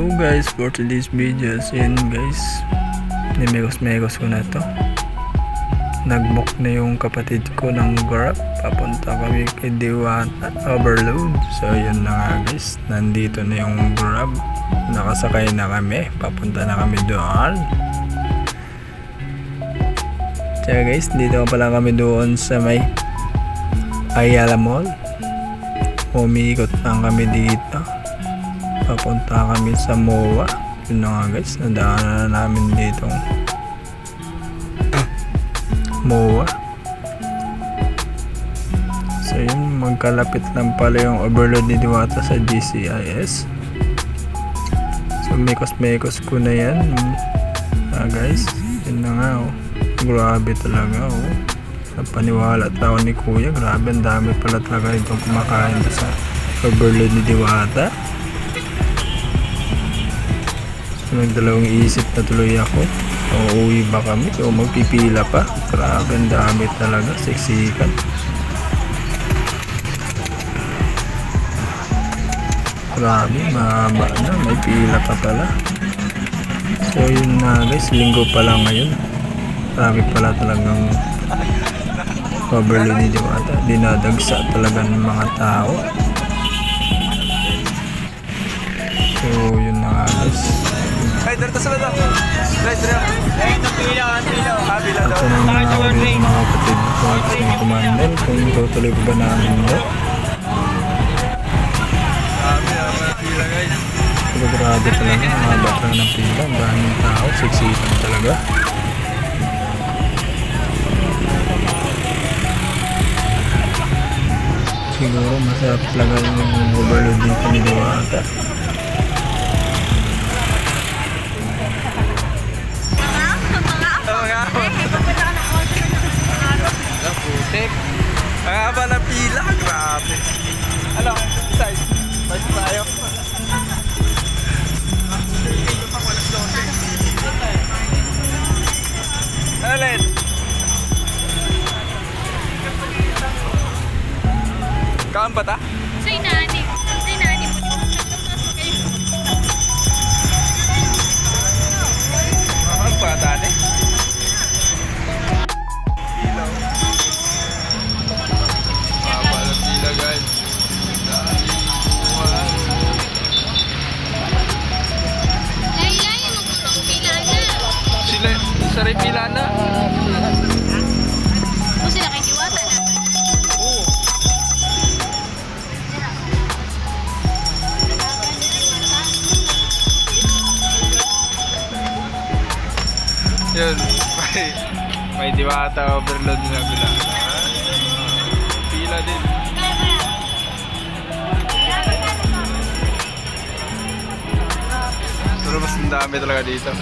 Hello guys, for today's videos, yun guys, nimegos ko na to. Nagbook na yung kapatid ko ng Grab, papunta kami kay Diwata Overload. So yun na nga guys, nandito na yung Grab, nakasakay na kami, papunta na kami doon. Kaya guys, dito pala kami doon sa may Ayala Mall. Umiikot lang kami dito, papunta kami sa MOA. Yun na nga guys, nadaanan na namin dito MOA. So yun, magkalapit lang pala yung overload ni Diwata sa GCIS. So mekos ko na yan guys. Yun na nga oh, grabe talaga oh. Napaniwala tao ni kuya, grabe ang dami pala talaga itong kumakain sa overload ni Diwata. So nagdalawang isip na tuloy ako, uuwi ba kami o magpipila pa. Grabe ang dami talaga, siksikan. Grabe, mahaba na, may pila pa pala. So yun na guys, linggo pa lang ngayon, grabe pala talagang overload ni Diwata, dinadagsa talaga ng mga tao. So yun na nga guys. Ay, dito sa lado. Dito. Ay, pila. At sa mga kapatid ko at sa kumandan kung tutuloy ko ba namin ito. Pila guys. So grabe talaga, mahaba talaga ng pila, ang daming tao, siksikan talaga. Siguro masarap talaga yung overload dito ni Diwata. Putik. Ang haba na pila. Grabe. Ano? Size? Size tayo. Alin? Kaan ba ta? Say nani po. Ang bata ni? Pila. Haba na pila guys. Laylay mo kung pila na. Sila, saray pila na. O sila kay Diwata na. Oo. Yun, may Diwata overload na bila. Pila din. Pero mas dami talaga dito.